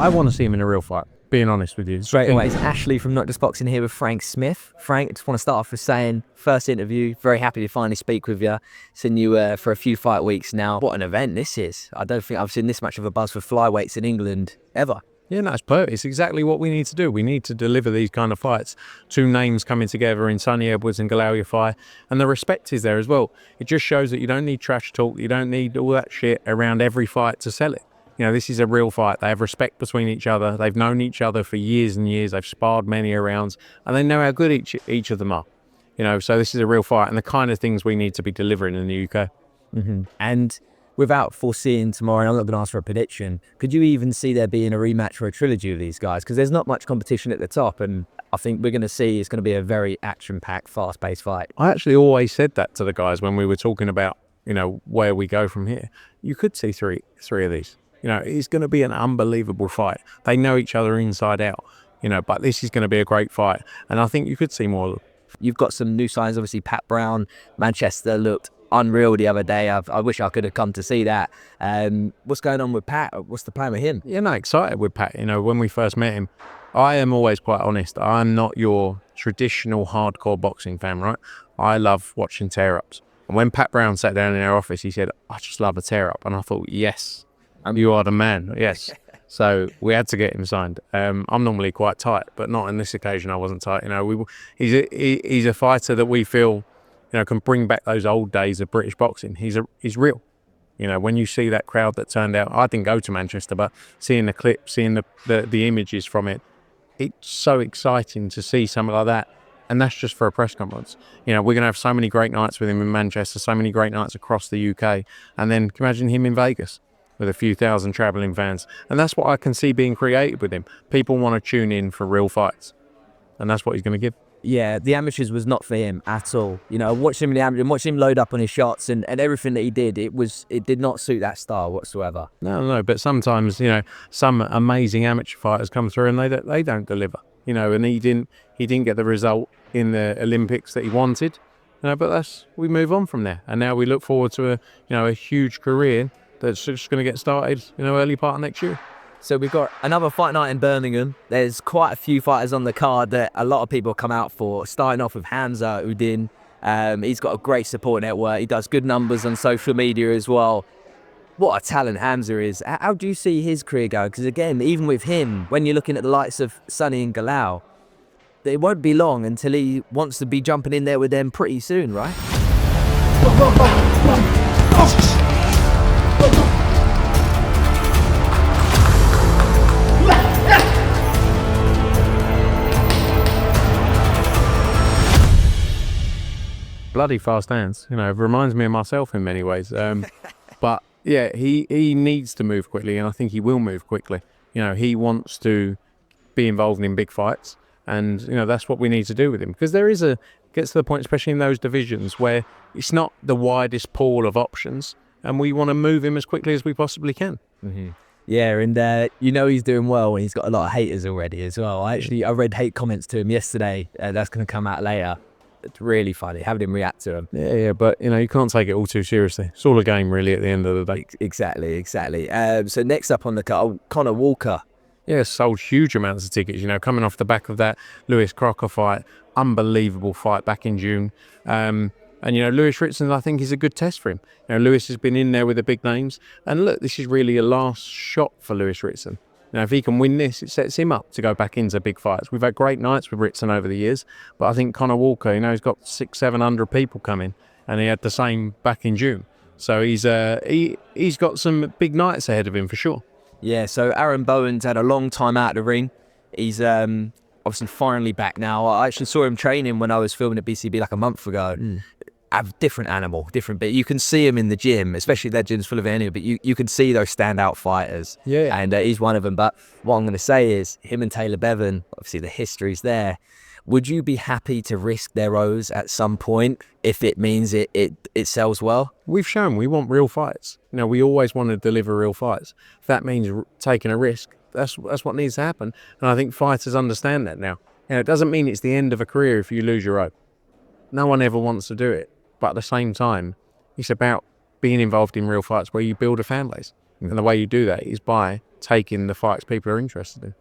I want to see him in a real fight, being honest with you. Straight away, it's Ashley from Not Just Boxing here with Frank Smith. Frank, I just want to start off with saying, first interview, very happy to finally speak with you. Seen you for a few fight weeks now. What an event this is. I don't think I've seen this much of a buzz for flyweights in England ever. Yeah, no, it's perfect. It's exactly what we need to do. We need to deliver these kind of fights. Two names coming together in Sonny Edwards and YAFAI, and the respect is there as well. It just shows that you don't need trash talk. You don't need all that shit around every fight to sell it. You know, this is a real fight. They have respect between each other. They've known each other for years and years. They've sparred many rounds, and they know how good each of them are. You know, so this is a real fight, and the kind of things we need to be delivering in the UK. And without foreseeing tomorrow, and I'm not going to ask for a prediction, could you even see there being a rematch or a trilogy of these guys? Because there's not much competition at the top, and I think we're going to see it's going to be a very action-packed, fast-paced fight. I actually always said that to the guys when we were talking about, you know, where we go from here. You could see three of these. You know, it's going to be an unbelievable fight. They know each other inside out, you know, but this is going to be a great fight. And I think you could see more of them. You've got some new signs, obviously. Pat Brown, Manchester, looked unreal the other day. I wish I could have come to see that. What's going on with Pat? What's the plan with him? Yeah, no, excited with Pat. You know, when we first met him, I am always quite honest. I'm not your traditional hardcore boxing fan, right? I love watching tear-ups. And when Pat Brown sat down in our office, he said, I just love a tear-up. And I thought, yes, you are the man, yes. So we had to get him signed. I'm normally quite tight, but not on this occasion. I wasn't tight. You know, he's a fighter that we feel, you know, can bring back those old days of British boxing. He's real. You know, when you see that crowd that turned out, I didn't go to Manchester, but seeing the clips, seeing the images from it, it's so exciting to see something like that. And that's just for a press conference. You know, we're going to have so many great nights with him in Manchester, so many great nights across the UK. And then can you imagine him in Vegas with a few thousand travelling fans. And that's what I can see being created with him. People want to tune in for real fights. And that's what he's going to give. Yeah, the amateurs was not for him at all. You know, watching him in the amateur, watching him load up on his shots and everything that he did, it did not suit that style whatsoever. No, but sometimes, you know, some amazing amateur fighters come through and they don't deliver. You know, and he didn't get the result in the Olympics that he wanted. You know, but we move on from there. And now we look forward to a huge career that's just going to get started, you know, early part of next year. So we've got another fight night in Birmingham. There's quite a few fighters on the card that a lot of people come out for, starting off with Hamza Udin. He's got a great support network. He does good numbers on social media as well. What a talent Hamza is. How do you see his career going? Because again, even with him, when you're looking at the likes of Sonny and Galal, it won't be long until he wants to be jumping in there with them pretty soon, right? Bloody fast hands, you know, it reminds me of myself in many ways. But yeah, he needs to move quickly, and I think he will move quickly. You know, he wants to be involved in big fights, and you know, that's what we need to do with him, because gets to the point, especially in those divisions, where it's not the widest pool of options, and we want to move him as quickly as we possibly can. Yeah, and you know he's doing well, and he's got a lot of haters already as well. I read hate comments to him yesterday. That's going to come out later. It's really funny having him react to them. Yeah, but you know, you can't take it all too seriously. It's all a game, really, at the end of the day. Exactly. So next up on the card, Conor Walker. Yeah, sold huge amounts of tickets, you know, coming off the back of that Lewis Crocker fight. Unbelievable fight back in June. And, you know, Lewis Ritson, I think, is a good test for him. You know, Lewis has been in there with the big names. And look, this is really a last shot for Lewis Ritson. Now, if he can win this, it sets him up to go back into big fights. We've had great nights with Ritson over the years, but I think Conor Walker, you know, he's got 600-700 people coming, and he had the same back in June. So he's got some big nights ahead of him for sure. Yeah, so Aaron Bowen's had a long time out of the ring. He's obviously finally back now. I actually saw him training when I was filming at BCB like a month ago. Have different animal, different bit. You can see him in the gym, especially their gym's full of energy, but you can see those standout fighters. Yeah. And he's one of them. But what I'm going to say is, him and Taylor Bevan, obviously the history's there. Would you be happy to risk their O's at some point if it means it sells well? We've shown we want real fights. You know, we always want to deliver real fights. If that means taking a risk, that's what needs to happen. And I think fighters understand that now. You know, it doesn't mean it's the end of a career if you lose your O. No one ever wants to do it. But at the same time, it's about being involved in real fights where you build a fan base. And the way you do that is by taking the fights people are interested in.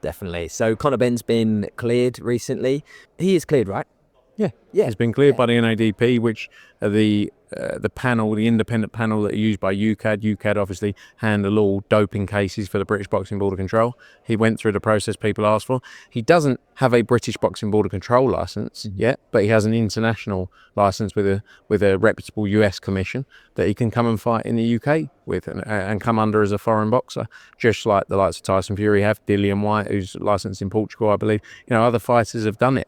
Definitely. So Conor Benn's been cleared recently. He is cleared, right? Yeah, Yeah. It's been cleared by the NADP, which are the panel, the independent panel that are used by UCAD. UCAD obviously handle all doping cases for the British Boxing Board of Control. He went through the process people asked for. He doesn't have a British Boxing Board of Control license yet, but he has an international license with a reputable US commission that he can come and fight in the UK with and come under as a foreign boxer, just like the likes of Tyson Fury have, Dillian White, who's licensed in Portugal, I believe. Other fighters have done it.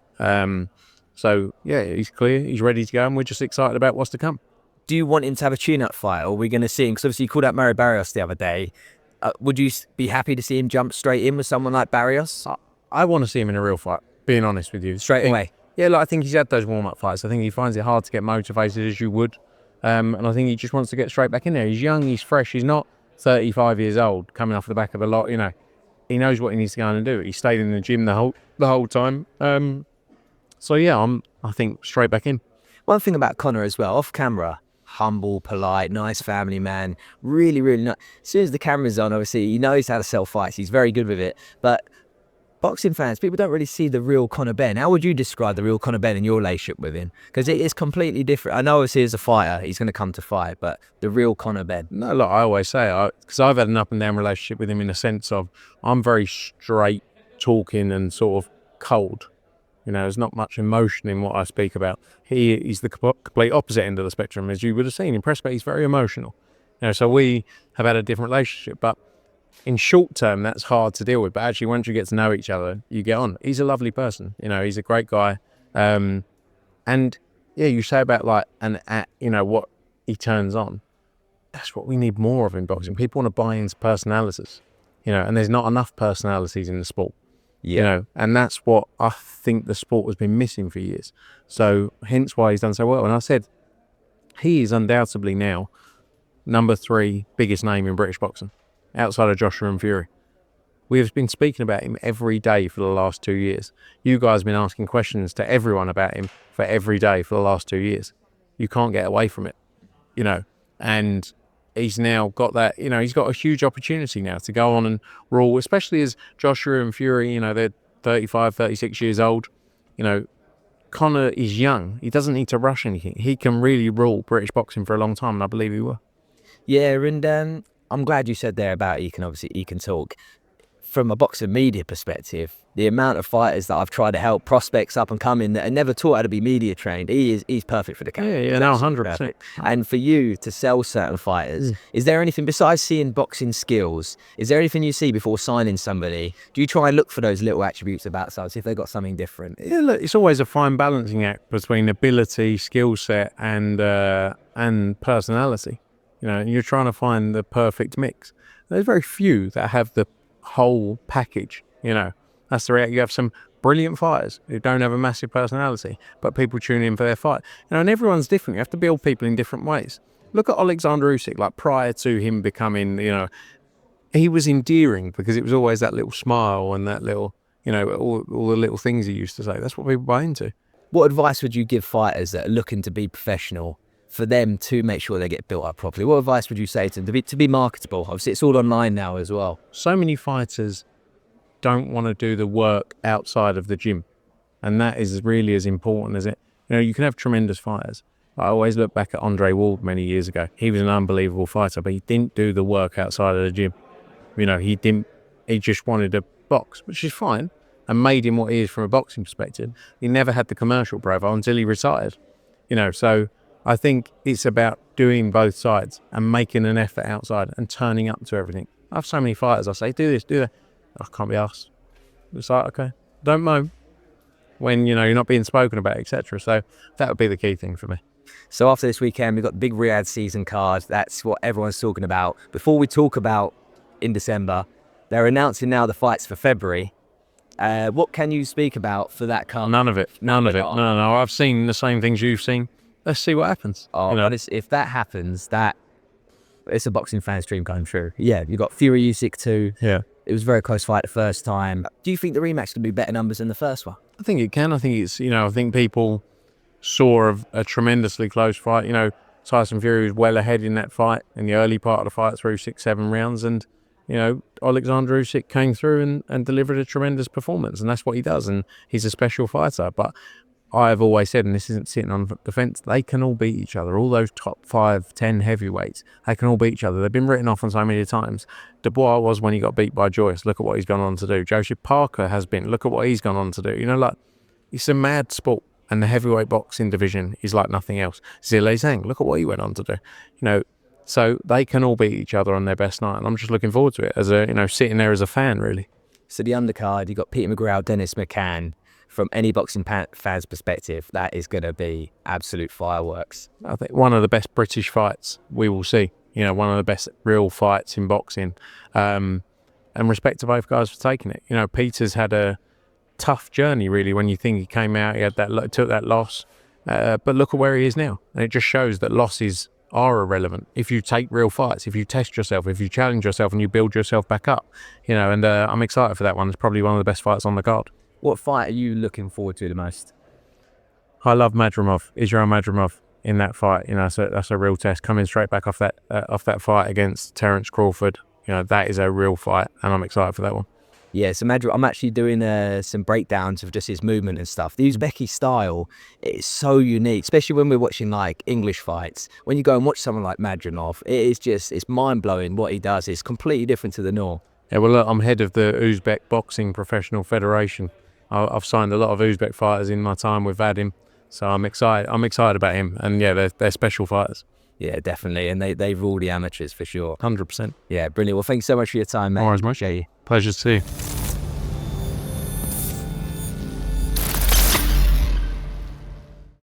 So, yeah, he's clear, he's ready to go, and we're just excited about what's to come. Do you want him to have a tune-up fight, or are we going to see him? Because obviously you called out Mario Barrios the other day. Would you be happy to see him jump straight in with someone like Barrios? I want to see him in a real fight, being honest with you. Straight away? Yeah, I think he's had those warm-up fights. I think he finds it hard to get motivated as you would. And I think he just wants to get straight back in there. He's young, he's fresh, he's not 35 years old, coming off the back of a lot, He knows what he needs to go and do. He stayed in the gym the whole time. So yeah, I think straight back in. One thing about Conor as well, off camera, humble, polite, nice family man, really, really nice. As soon as the camera's on, obviously, he knows how to sell fights. He's very good with it. But boxing fans, people don't really see the real Conor Benn. How would you describe the real Conor Benn in your relationship with him? Because it is completely different. I know obviously as a fighter, he's going to come to fight, but the real Conor Benn. No, look, I always say, because I've had an up and down relationship with him in the sense of I'm very straight talking and sort of cold. There's not much emotion in what I speak about. He's the complete opposite end of the spectrum, as you would have seen. In press, but he's very emotional. So we have had a different relationship. But in short term, that's hard to deal with. But actually, once you get to know each other, you get on. He's a lovely person. He's a great guy. And yeah, you say about what he turns on. That's what we need more of in boxing. People want to buy into personalities, and there's not enough personalities in the sport. Yeah. And that's what I think the sport has been missing for years. So hence why he's done so well. And I said, he is undoubtedly now number 3 biggest name in British boxing, outside of Joshua and Fury. We have been speaking about him every day for the last 2 years. You guys have been asking questions to everyone about him for every day for the last 2 years. You can't get away from it, and he's now got that, he's got a huge opportunity now to go on and rule, especially as Joshua and Fury, they're 35, 36 years old. Conor is young. He doesn't need to rush anything. He can really rule British boxing for a long time, and I believe he will. Yeah, and I'm glad you said there about he can talk. From a boxing media perspective, the amount of fighters that I've tried to help, prospects up and coming that are never taught how to be media trained, he's perfect for the camera. Yeah, no, 100%. And for you to sell certain fighters, is there anything besides seeing boxing skills? Is there anything you see before signing somebody? Do you try and look for those little attributes about sides, if they've got something different? Yeah, look, it's always a fine balancing act between ability, skill set, and personality. And you're trying to find the perfect mix. There's very few that have the whole package. That's the reality. You have some brilliant fighters who don't have a massive personality, but people tune in for their fight. And everyone's different. You have to build people in different ways. Look at Alexander Usyk. Prior to him becoming, he was endearing because it was always that little smile and that little, all the little things he used to say. That's what people buy into. What advice would you give fighters that are looking to be professional, for them to make sure they get built up properly? What advice would you say to them to be marketable? Obviously, it's all online now as well. So many fighters don't want to do the work outside of the gym, and that is really as important as it. You can have tremendous fighters. I always look back at Andre Ward many years ago. He was an unbelievable fighter, but he didn't do the work outside of the gym. He didn't. He just wanted to box, which is fine, and made him what he is from a boxing perspective. He never had the commercial profile until he retired. So I think it's about doing both sides and making an effort outside and turning up to everything. I have so many fighters, I say, do this, do that. I can't be asked. It's like, okay, don't moan when, you're not being spoken about, etc. So that would be the key thing for me. So after this weekend, we've got the big Riyadh season card. That's what everyone's talking about. Before we talk about in December, they're announcing now the fights for February. What can you speak about for that card? None of it. No. I've seen the same things you've seen. Let's see what happens. But if that happens, it's a boxing fan's dream come true. Yeah, you got Fury Usyk too. Yeah. It was a very close fight the first time. Do you think the rematch can be better numbers than the first one? I think it can. I think it's, I think people saw a tremendously close fight. Tyson Fury was well ahead in that fight, in the early part of the fight, through 6-7 rounds, and Alexander Usyk came through and delivered a tremendous performance, and that's what he does, and he's a special fighter. But I've always said, and this isn't sitting on the fence, they can all beat each other. All those top 5, 10 heavyweights, they can all beat each other. They've been written off on so many times. Dubois was when he got beat by Joyce. Look at what he's gone on to do. Joseph Parker has been. Look at what he's gone on to do. Like, it's a mad sport, and the heavyweight boxing division is like nothing else. Zhilei Zhang, look at what he went on to do. So they can all beat each other on their best night, and I'm just looking forward to it as sitting there as a fan, really. So the undercard, you got Peter McGraw, Dennis McCann. From any boxing fan's perspective, that is going to be absolute fireworks. I think one of the best British fights we will see. One of the best real fights in boxing. And respect to both guys for taking it. Peter's had a tough journey, really, when you think he came out, he had took that loss. But look at where he is now. And it just shows that losses are irrelevant if you take real fights, if you test yourself, if you challenge yourself and you build yourself back up. And I'm excited for that one. It's probably one of the best fights on the card. What fight are you looking forward to the most? I love Israel Madrimov in that fight. So that's a real test. Coming straight back off that fight against Terence Crawford. That is a real fight, and I'm excited for that one. Yeah, so Madrimov, I'm actually doing some breakdowns of just his movement and stuff. The Uzbeki style is so unique, especially when we're watching like English fights. When you go and watch someone like Madrimov, it's mind-blowing what he does. It's completely different to the norm. Yeah, well, look, I'm head of the Uzbek Boxing Professional Federation. I've signed a lot of Uzbek fighters in my time with Vadim, so I'm excited about him, and yeah, they're special fighters. Yeah, definitely, and they rule the amateurs for sure. 100%. Yeah, brilliant. Well, thanks so much for your time, mate. Always, much. Pleasure to see you.